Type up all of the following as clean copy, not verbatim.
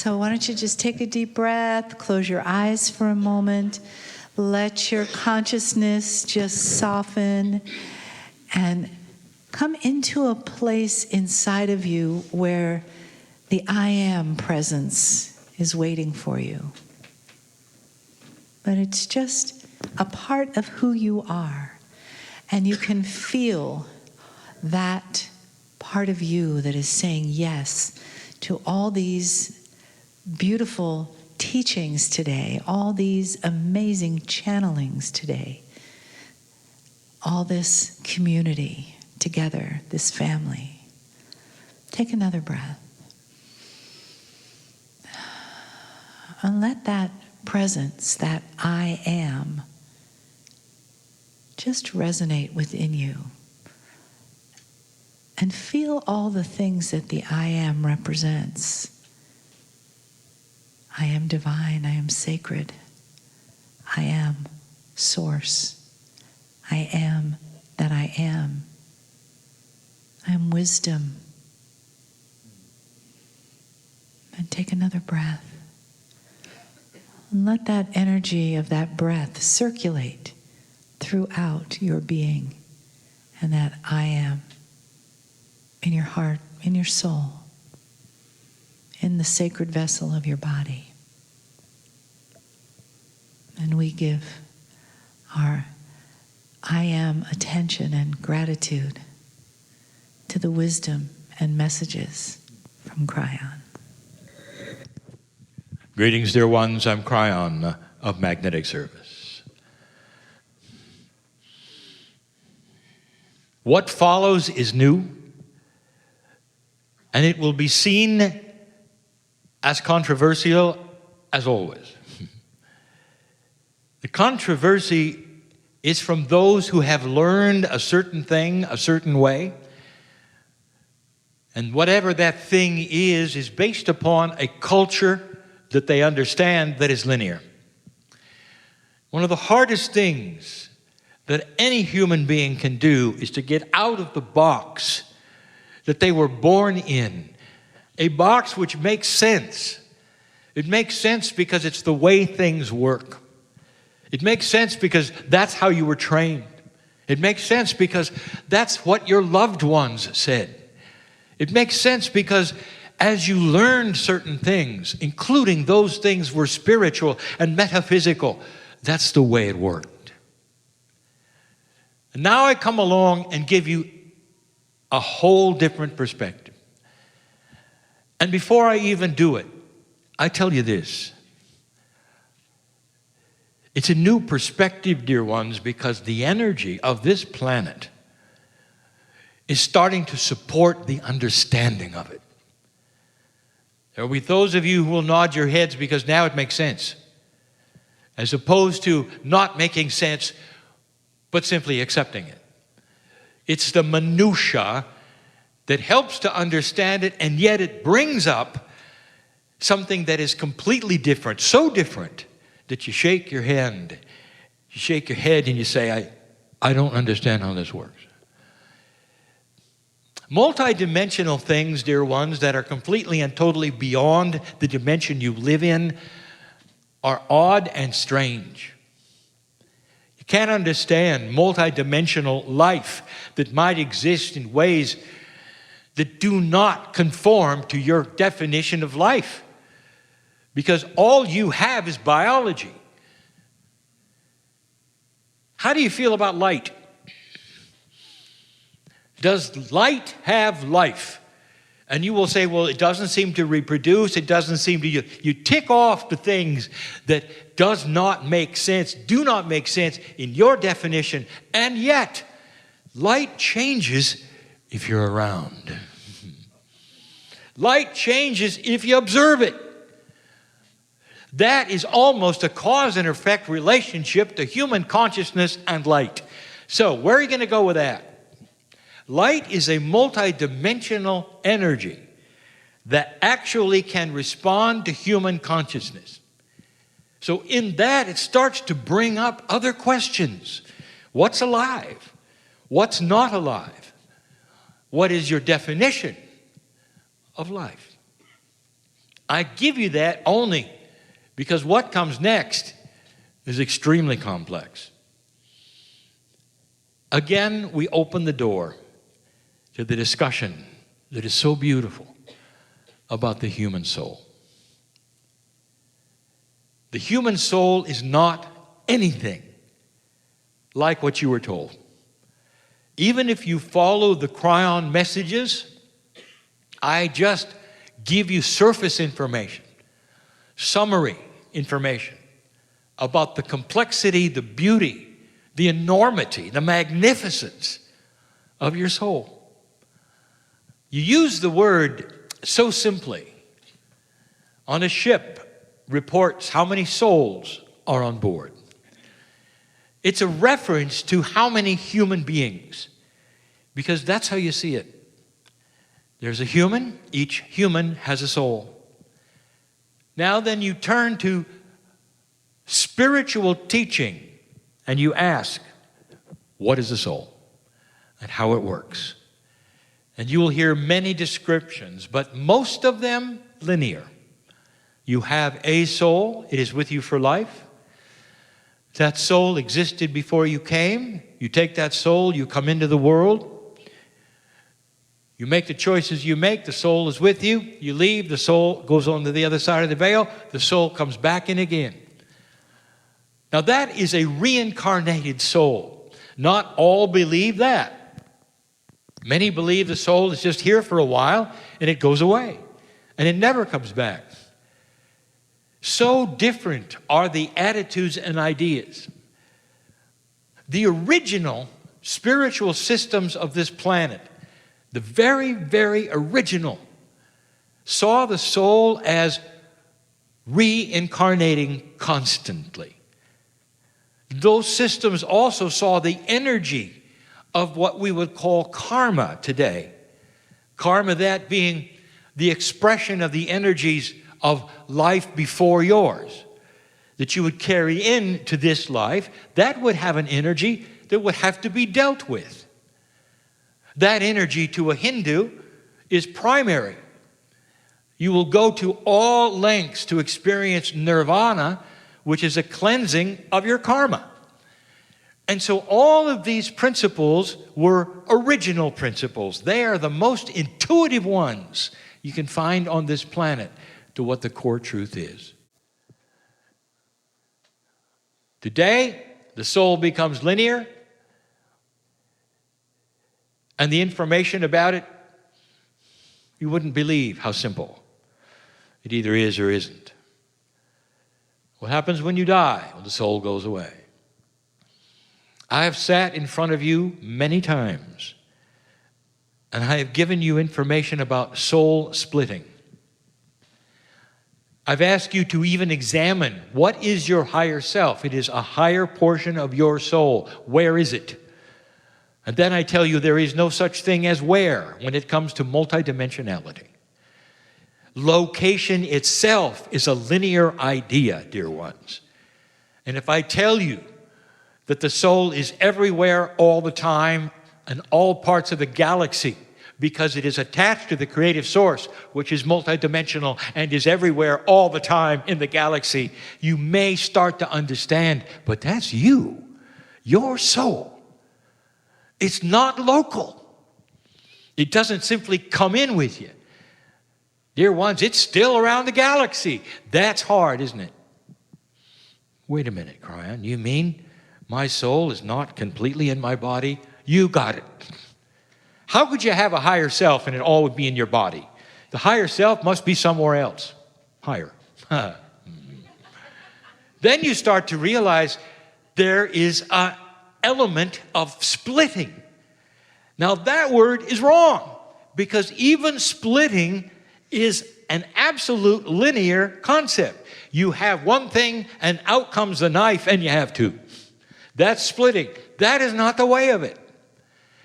So why don't you just take a deep breath, close your eyes for a moment, let your consciousness just soften and come into a place inside of you where the I am presence is waiting for you. But it's just a part of who you are. And you can feel that part of you that is saying yes to all these beautiful teachings today, all these amazing channelings today, all this community together, this family. Take another breath. And let that presence, that I am, just resonate within you. And feel all the things that the I am represents. I am divine, I am sacred, I am source, I am that I am wisdom. And take another breath. And let that energy of that breath circulate throughout your being, and that I am in your heart, in your soul, in the sacred vessel of your body. And we give our I am attention and gratitude to the wisdom and messages from Kryon. Greetings, dear ones. I'm Kryon of Magnetic Service. What follows is new, and it will be seen as controversial as always. The controversy is from those who have learned a certain thing a certain way, and whatever that thing is based upon a culture that they understand that is linear. One of the hardest things that any human being can do is to get out of the box that they were born in, a box which makes sense. It makes sense because it's the way things work. It makes sense because that's how you were trained. It makes sense because that's what your loved ones said. It makes sense because as you learned certain things, including those things were spiritual and metaphysical, that's the way it worked. And now I come along and give you a whole different perspective. And before I even do it, I tell you this. It's a new perspective, dear ones, because the energy of this planet is starting to support the understanding of it. There will be those of you who will nod your heads because now it makes sense, as opposed to not making sense, but simply accepting it. It's the minutia that helps to understand it, and yet it brings up something that is completely different, so different that you shake your head. You shake your head and you say, I don't understand how this works. Multidimensional things, dear ones, that are completely and totally beyond the dimension you live in are odd and strange. You can't understand multidimensional life that might exist in ways that do not conform to your definition of life, because all you have is biology. How do you feel about light? Does light have life? And you will say, well, it doesn't seem to reproduce, it doesn't seem to... You tick off the things that does not make sense, do not make sense in your definition, and yet light changes if you're around. Light changes if you observe it. That is almost a cause and effect relationship to human consciousness and light. So, where are you going to go with that? Light is a multidimensional energy that actually can respond to human consciousness. So in that, it starts to bring up other questions. What's alive? What's not alive? What is your definition of life? I give you that only because what comes next is extremely complex. Again, we open the door to the discussion that is so beautiful about the human soul. The human soul is not anything like what you were told. Even if you follow the Kryon messages, I just give you surface information, summary information about the complexity, the beauty, the enormity, the magnificence of your soul. You use the word so simply. On a ship reports how many souls are on board. It's a reference to how many human beings, because that's how you see it. There's a human, each human has a soul. Now then you turn to spiritual teaching and you ask, what is a soul and how it works? And you will hear many descriptions, but most of them linear. You have a soul, it is with you for life. That soul existed before you came. You take that soul, you come into the world. You make the choices you make, the soul is with you. You leave, the soul goes on to the other side of the veil. The soul comes back in again. Now that is a reincarnated soul. Not all believe that. Many believe the soul is just here for a while and it goes away. And it never comes back. So different are the attitudes and ideas. The original spiritual systems of this planet, the very, very original, saw the soul as reincarnating constantly. Those systems also saw the energy of what we would call karma today. Karma, that being the expression of the energies of life before yours, that you would carry into this life, that would have an energy that would have to be dealt with. That energy to a Hindu is primary. You will go to all lengths to experience nirvana, which is a cleansing of your karma. And so all of these principles were original principles. They are the most intuitive ones you can find on this planet to what the core truth is. Today, the soul becomes linear, and the information about it, you wouldn't believe how simple. It either is or isn't. What happens when you die? Well, the soul goes away. I have sat in front of you many times, and I have given you information about soul splitting. I've asked you to even examine what is your higher self. It is a higher portion of your soul. Where is it? And then I tell you there is no such thing as where when it comes to multidimensionality. Location itself is a linear idea, dear ones. And if I tell you that the soul is everywhere all the time in all parts of the galaxy, because it is attached to the creative source, which is multidimensional and is everywhere all the time in the galaxy, you may start to understand, but that's you, your soul. It's not local. It doesn't simply come in with you. Dear ones, it's still around the galaxy. That's hard, isn't it? Wait a minute, Kryon. You mean my soul is not completely in my body? You got it. How could you have a higher self and it all would be in your body? The higher self must be somewhere else. Higher. Then you start to realize there is an element of splitting. Now that word is wrong, because even splitting is an absolute linear concept. You have one thing and out comes the knife and you have two. That's splitting. That is not the way of it.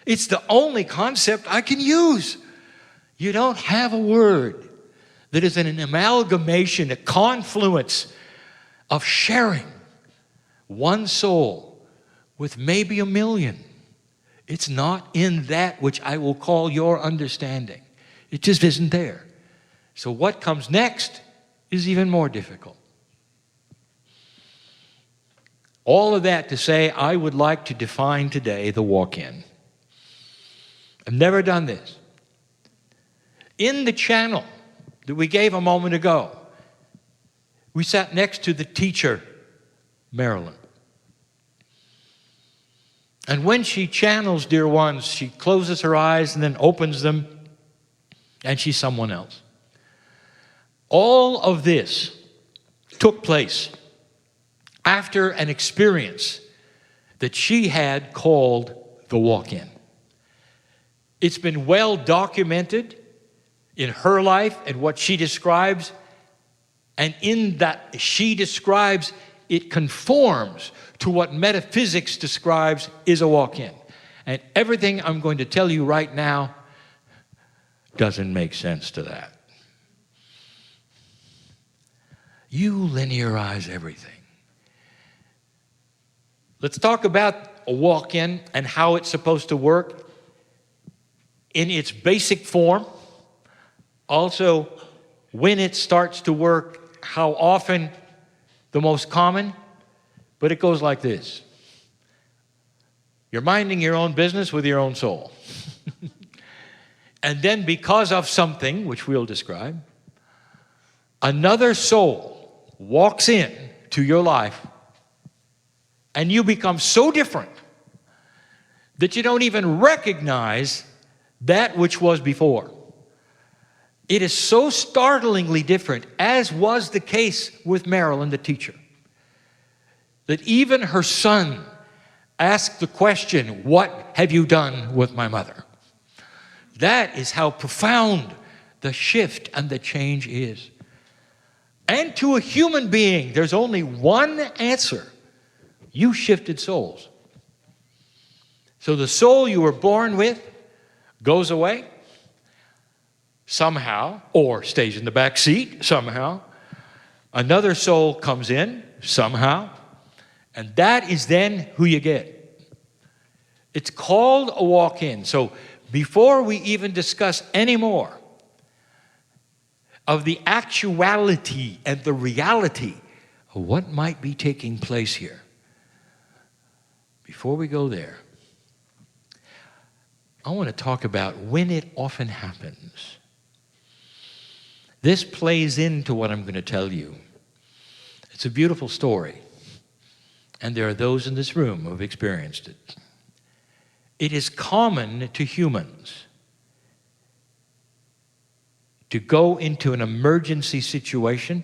It's the only concept I can use. You don't have a word that is an amalgamation, a confluence of sharing one soul with maybe a million. It's not in that which I will call your understanding. It just isn't there. So what comes next is even more difficult. All of that to say, I would like to define today the walk-in. I've never done this. In the channel that we gave a moment ago, we sat next to the teacher, Marilyn. And when she channels, dear ones, she closes her eyes and then opens them, and she's someone else. All of this took place after an experience that she had called the walk-in. It's been well documented in her life and what she describes, and in that she describes, it conforms to what metaphysics describes is a walk-in. And everything I'm going to tell you right now doesn't make sense to that. You linearize everything. Let's talk about a walk-in and how it's supposed to work in its basic form. Also, when it starts to work, how often, the most common, but it goes like this. You're minding your own business with your own soul. And then because of something, which we'll describe, another soul walks in to your life, and you become so different that you don't even recognize that which was before. It is so startlingly different, as was the case with Marilyn, the teacher, that even her son asked the question, "What have you done with my mother?" That is how profound the shift and the change is. And to a human being, there's only one answer. You shifted souls. So the soul you were born with goes away somehow, or stays in the back seat somehow. Another soul comes in somehow, and that is then who you get. It's called a walk-in. So before we even discuss any more of the actuality and the reality of what might be taking place here, before we go there, I want to talk about when it often happens. This plays into what I'm going to tell you. It's a beautiful story, and there are those in this room who have experienced it. It is common to humans to go into an emergency situation,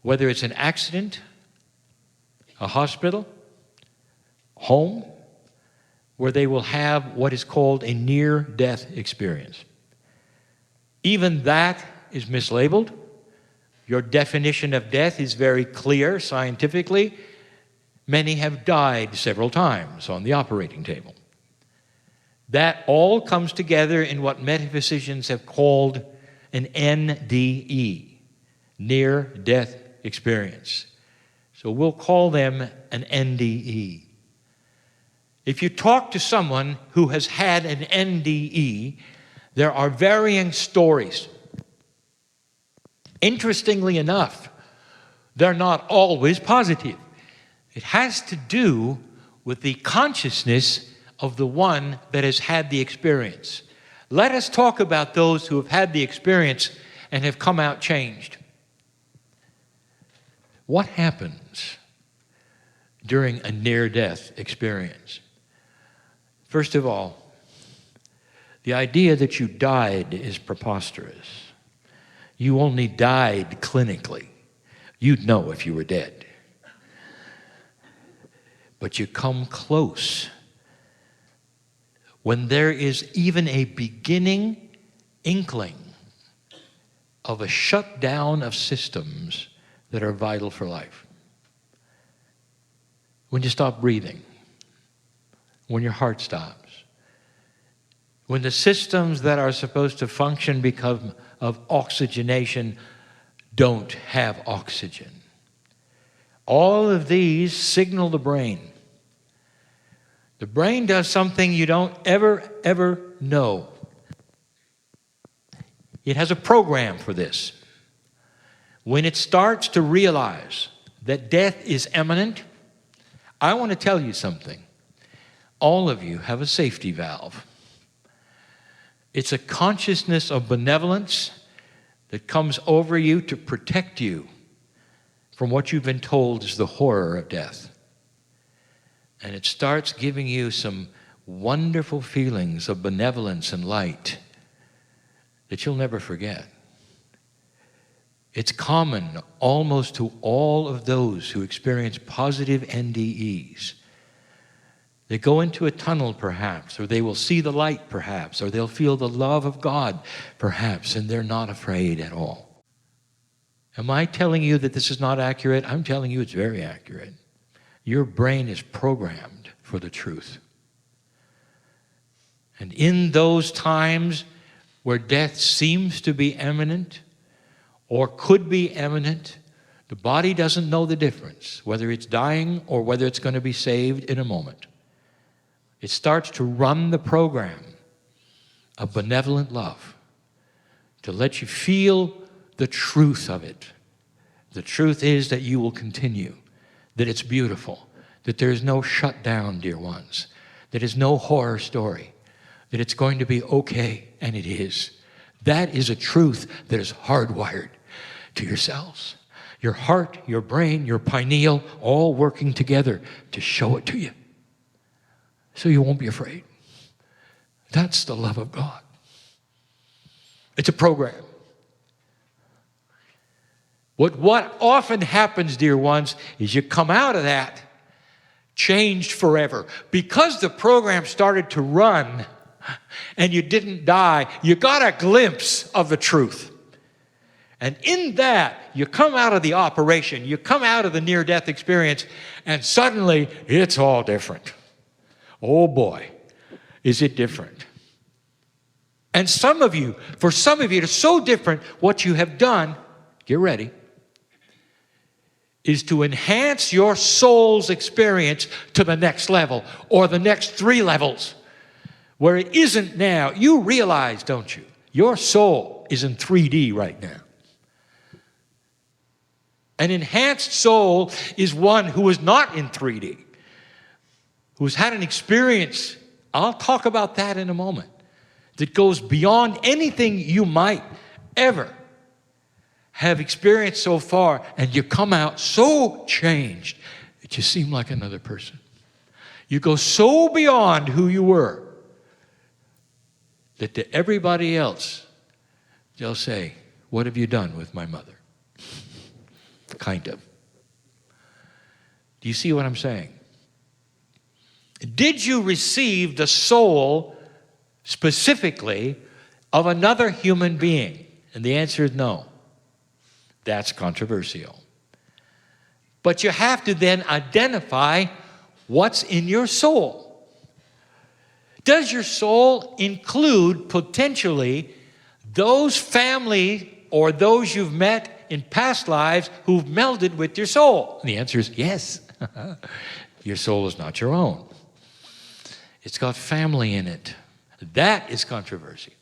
whether it's an accident, a hospital, home, where they will have what is called a near-death experience. Even that is mislabeled. Your definition of death is very clear scientifically. Many have died several times on the operating table. That all comes together in what metaphysicians have called an NDE, near-death experience. So we'll call them an NDE. If you talk to someone who has had an NDE, there are varying stories. Interestingly enough, they're not always positive. It has to do with the consciousness of the one that has had the experience. Let us talk about those who have had the experience and have come out changed. What happens during a near-death experience? First of all, the idea that you died is preposterous. You only died clinically. You'd know if you were dead. But you come close when there is even a beginning inkling of a shutdown of systems that are vital for life. When you stop breathing, when your heart stops, when the systems that are supposed to function because of oxygenation don't have oxygen. All of these signal the brain. The brain does something you don't ever know. It has a program for this. when it starts to realize that death is imminent, I want to tell you something. All of you have a safety valve. It's a consciousness of benevolence that comes over you to protect you from what you've been told is the horror of death. And it starts giving you some wonderful feelings of benevolence and light that you'll never forget. It's common almost to all of those who experience positive NDEs. They go into a tunnel perhaps, or they will see the light perhaps, or they'll feel the love of God perhaps, and they're not afraid at all. Am I telling you that this is not accurate? I'm telling you it's very accurate. Your brain is programmed for the truth. And in those times where death seems to be imminent or could be imminent, the body doesn't know the difference, whether it's dying or whether it's going to be saved in a moment. It starts to run the program of benevolent love to let you feel the truth of it. The truth is that you will continue, that it's beautiful, that there is no shutdown, dear ones, that is no horror story, that it's going to be okay, and it is. That is a truth that is hardwired to your cells. Your heart, your brain, your pineal, all working together to show it to you. So you won't be afraid. That's the love of God. It's a program. What often happens, dear ones, is you come out of that changed forever. Because the program started to run and you didn't die, you got a glimpse of the truth. And in that, you come out of the operation, you come out of the near-death experience, and suddenly it's all different. Oh boy, is it different. And for some of you, it's so different. What you have done, get ready, is to enhance your soul's experience to the next level, or the next 3 levels, where it isn't now. You realize, don't you? Your soul is in 3D right now. An enhanced soul is one who is not in 3D, who's had an experience, I'll talk about that in a moment, that goes beyond anything you might ever have experienced so far, and you come out so changed that you seem like another person. You go so beyond who you were that to everybody else, they'll say, "What have you done with my mother?" Kind of. Do you see what I'm saying? Did you receive the soul specifically of another human being? And the answer is no. That's controversial. But you have to then identify what's in your soul. Does your soul include potentially those family or those you've met in past lives who've melded with your soul? And the answer is yes. Your soul is not your own. It's got family in it. That is controversy.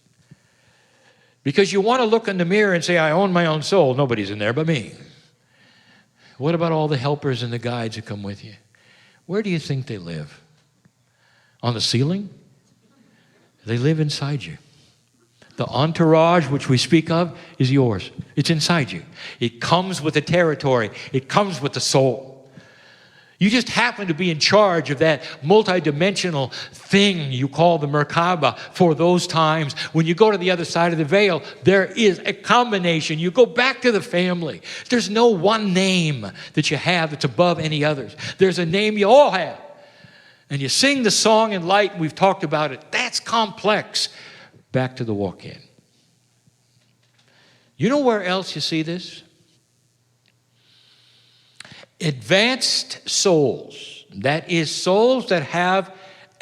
Because you want to look in the mirror and say, "I own my own soul. Nobody's in there but me." What about all the helpers and the guides who come with you? Where do you think they live? On the ceiling? They live inside you. The entourage which we speak of is yours. It's inside you. It comes with the territory. It comes with the soul. You just happen to be in charge of that multidimensional thing you call the Merkaba for those times. When you go to the other side of the veil, there is a combination. You go back to the family. There's no one name that you have that's above any others. There's a name you all have. And you sing the song in light, and we've talked about it. That's complex. Back to the walk-in. You know where else you see this? Advanced souls, that is, souls that have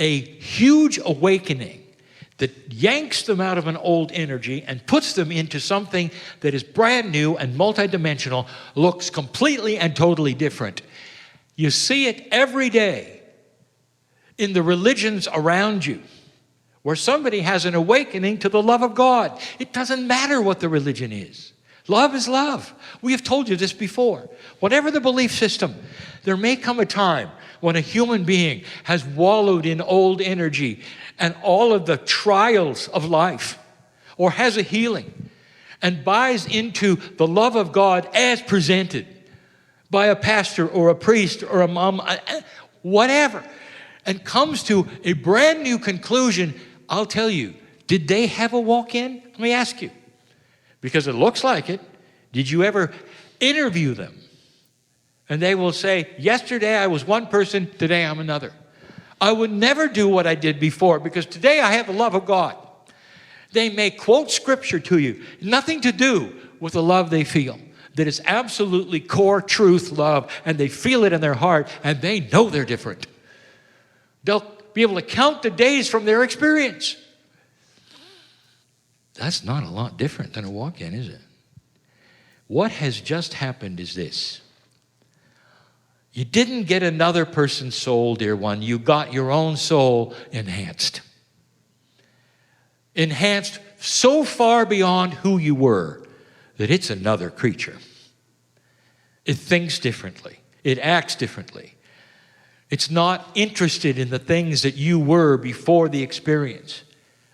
a huge awakening that yanks them out of an old energy and puts them into something that is brand new and multidimensional, looks completely and totally different. You see it every day in the religions around you, where somebody has an awakening to the love of God. It doesn't matter what the religion is. Love is love. We have told you this before. Whatever the belief system, there may come a time when a human being has wallowed in old energy and all of the trials of life, or has a healing and buys into the love of God as presented by a pastor or a priest or a mom, whatever, and comes to a brand new conclusion. I'll tell you, did they have a walk-in? Let me ask you, because it looks like it. Did you ever interview them? And they will say, yesterday I was one person, today I'm another. I would never do what I did before because today I have the love of God. They may quote scripture to you, nothing to do with the love they feel. That is absolutely core truth love, and they feel it in their heart, and they know they're different. They'll be able to count the days from their experience. That's not a lot different than a walk-in, is it? What has just happened is this. You didn't get another person's soul, dear one. You got your own soul enhanced. Enhanced so far beyond who you were that it's another creature. It thinks differently. It acts differently. It's not interested in the things that you were before the experience,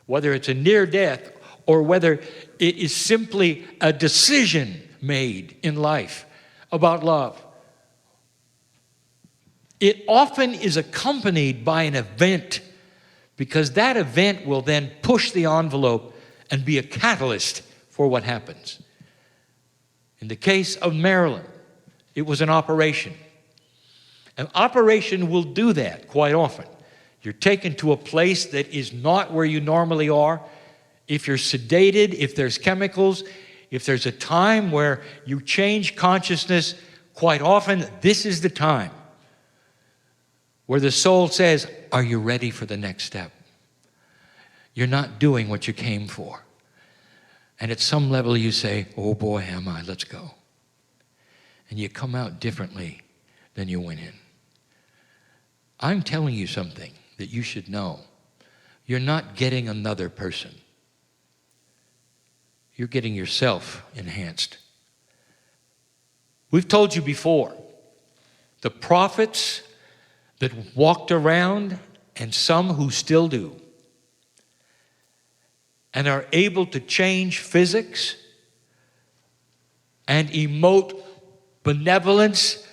whether it's a near death or whether it is simply a decision made in life about love. It often is accompanied by an event, because that event will then push the envelope and be a catalyst for what happens. In the case of Marilyn, it was an operation. An operation will do that quite often. You're taken to a place that is not where you normally are. If you're sedated, if there's chemicals, if there's a time where you change consciousness, quite often this is the time where the soul says, are you ready for the next step? You're not doing what you came for. And at some level you say, oh boy, am I, let's go. And you come out differently than you went in. I'm telling you something that you should know. You're not getting another person. You're getting yourself enhanced. We've told you before, the prophets that walked around, and some who still do, and are able to change physics and emote benevolence,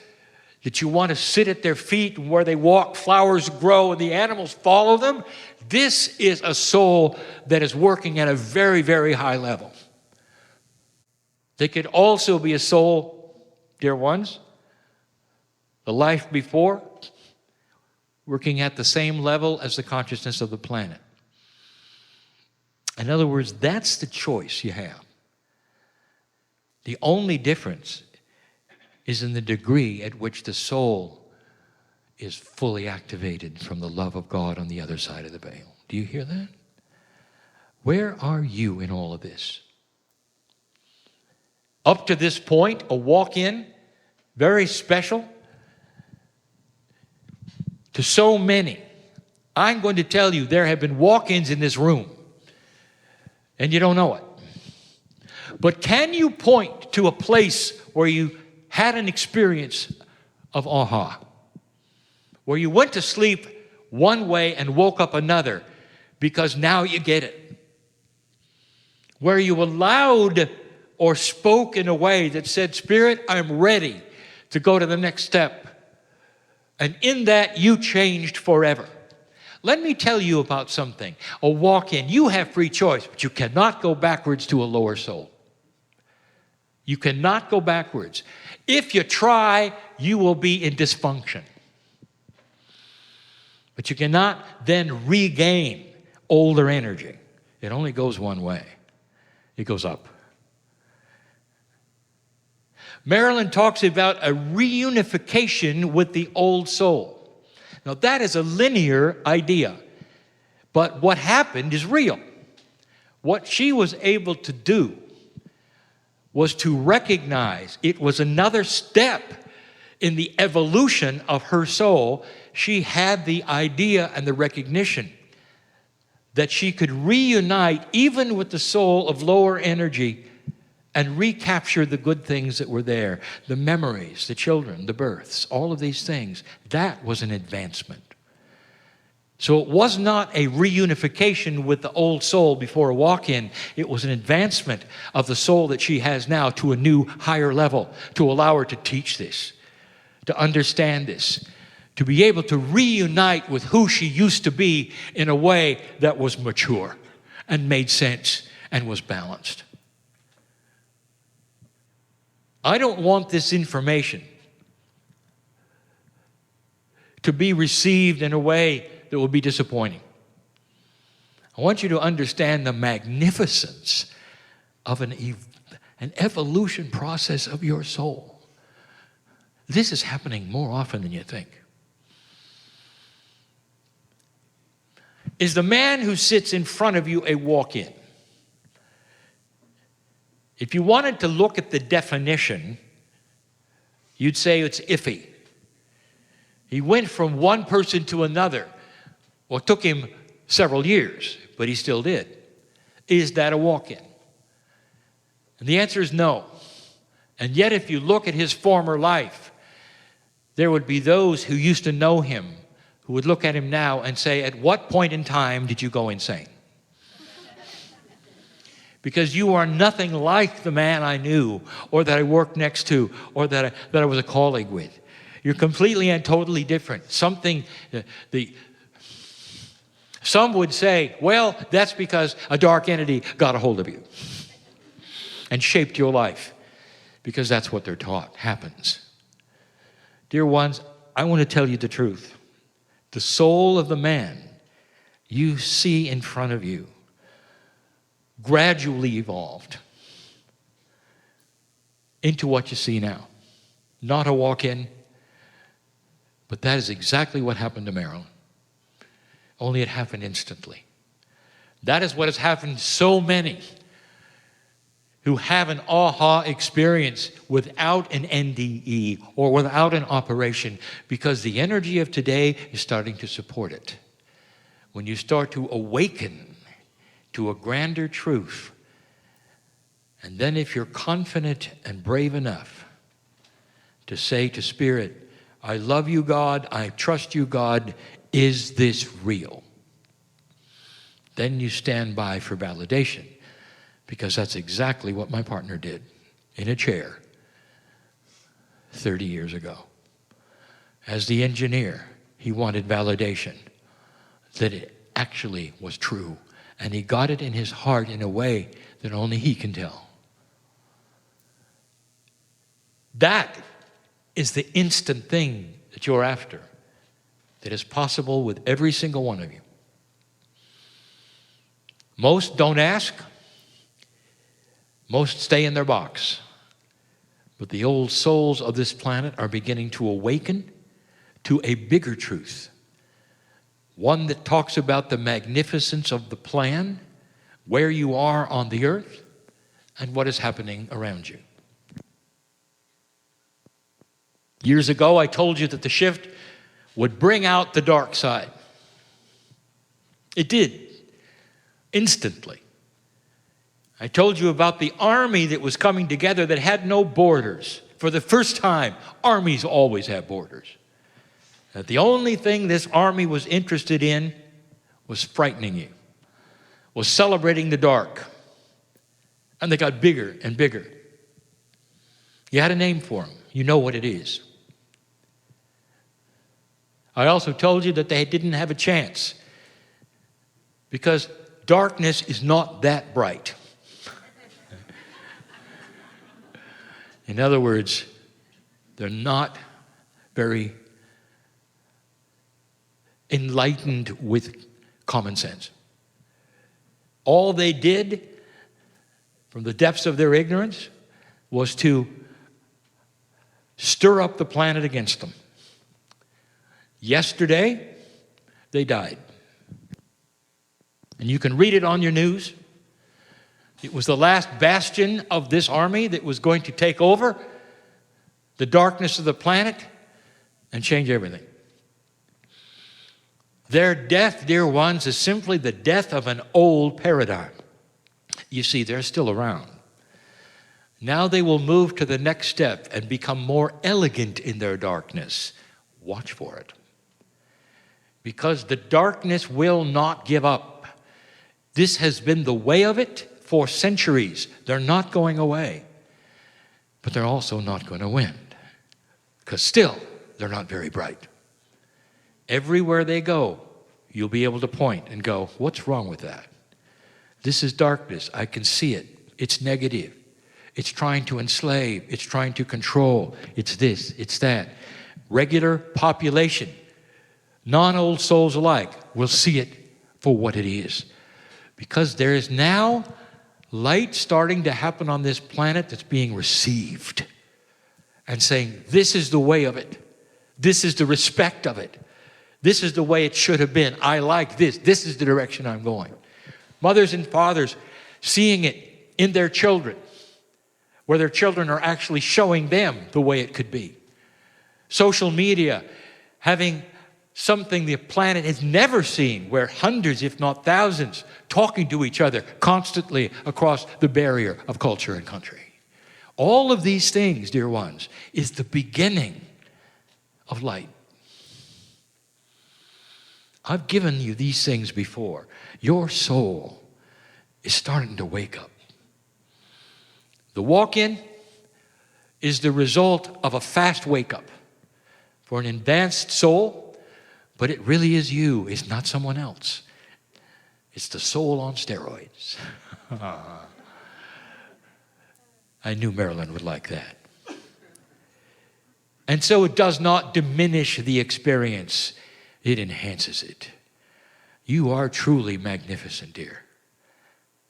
that you want to sit at their feet, and where they walk, flowers grow and the animals follow them. This is a soul that is working at a very, very high level. They could also be a soul, dear ones, the life before, working at the same level as the consciousness of the planet. In other words, that's the choice you have. The only difference is in the degree at which the soul is fully activated from the love of God on the other side of the veil. Do you hear that? Where are you in all of this? Up to this point, a walk-in, very special to so many. I'm going to tell you, there have been walk-ins in this room, and you don't know it. But can you point to a place where you had an experience of aha? Where you went to sleep one way and woke up another because now you get it? Where you allowed or spoke in a way that said, Spirit, I'm ready to go to the next step. And in that, you changed forever. Let me tell you about something. A walk-in, you have free choice, but you cannot go backwards to a lower soul. You cannot go backwards. If you try, you will be in dysfunction. But you cannot then regain older energy. It only goes one way. It goes up. Marilyn talks about a reunification with the old soul. Now, that is a linear idea, but what happened is real. What she was able to do was to recognize it was another step in the evolution of her soul. She had the idea and the recognition that she could reunite even with the soul of lower energy and recapture the good things that were there, the memories, the children, the births, all of these things. That was an advancement. So it was not a reunification with the old soul before a walk-in. It was an advancement of the soul that she has now to a new, higher level, to allow her to teach this, to understand this, to be able to reunite with who she used to be in a way that was mature and made sense and was balanced. I don't want this information to be received in a way that will be disappointing. I want you to understand the magnificence of an evolution process of your soul. This is happening more often than you think. Is the man who sits in front of you a walk-in? If you wanted to look at the definition, you'd say it's iffy. He went from one person to another. Well, it took him several years, but he still did. Is that a walk-in? And the answer is no. And yet, if you look at his former life, there would be those who used to know him who would look at him now and say, at what point in time did you go insane? Because you are nothing like the man I knew, or that I worked next to, or that I was a colleague with. You're completely and totally different. Some would say, well, that's because a dark entity got a hold of you and shaped your life, because that's what they're taught happens. Dear ones, I want to tell you the truth. The soul of the man you see in front of you gradually evolved into what you see now. Not a walk-in, but that is exactly what happened to Marilyn. Only it happened instantly. That is what has happened to so many who have an aha experience without an NDE or without an operation, because the energy of today is starting to support it. When you start to awaken to a grander truth, and then if you're confident and brave enough to say to Spirit, I love you, God, I trust you, God, is this real? Then you stand by for validation, because that's exactly what my partner did in a chair 30 years ago. As the engineer, he wanted validation that it actually was true, and he got it in his heart in a way that only he can tell. That is the instant thing that you're after, that is possible with every single one of you. Most don't ask. Most stay in their box. But the old souls of this planet are beginning to awaken to a bigger truth. One that talks about the magnificence of the plan, where you are on the earth, and what is happening around you. Years ago, I told you that the shift would bring out the dark side. It did, instantly. I told you about the army that was coming together that had no borders. For the first time, armies always have borders. That the only thing this army was interested in was frightening you, was celebrating the dark. And they got bigger and bigger. You had a name for them. You know what it is. I also told you that they didn't have a chance, because darkness is not that bright. In other words, they're not very enlightened with common sense. All they did from the depths of their ignorance was to stir up the planet against them. Yesterday, they died. And you can read it on your news. It was the last bastion of this army that was going to take over the darkness of the planet and change everything. Their death, dear ones, is simply the death of an old paradigm. You see, they're still around. Now they will move to the next step and become more elegant in their darkness. Watch for it. Because the darkness will not give up. This has been the way of it for centuries. They're not going away. But they're also not going to win. Because still, they're not very bright. Everywhere they go, you'll be able to point and go, what's wrong with that? This is darkness. I can see it. It's negative. It's trying to enslave. It's trying to control. It's this. It's that. Regular population, non-old souls alike, will see it for what it is. Because there is now light starting to happen on this planet that's being received. And saying, this is the way of it. This is the respect of it. This is the way it should have been. I like this. This is the direction I'm going. Mothers and fathers seeing it in their children, where their children are actually showing them the way it could be. Social media having something the planet has never seen, where hundreds, if not thousands, talking to each other constantly across the barrier of culture and country. All of these things, dear ones, is the beginning of light. I've given you these things before. Your soul is starting to wake up. The walk-in is the result of a fast wake-up for an advanced soul, but it really is you. It's not someone else. It's the soul on steroids. I knew Marilyn would like that. And so it does not diminish the experience. It enhances it. You are truly magnificent, dear.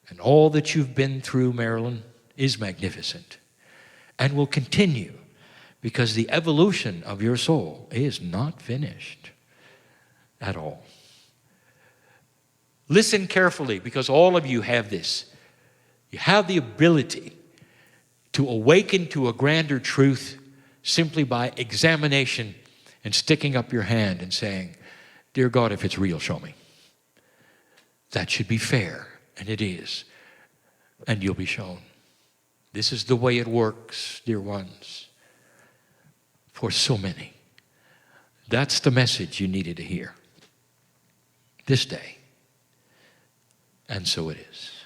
And all that you've been through, Marilyn, is magnificent. And will continue, because the evolution of your soul is not finished at all. Listen carefully, because all of you have this. You have the ability to awaken to a grander truth simply by examination and sticking up your hand and saying, dear God, if it's real, show me. That should be fair, and it is. And you'll be shown. This is the way it works, dear ones, for so many. That's the message you needed to hear this day. And so it is.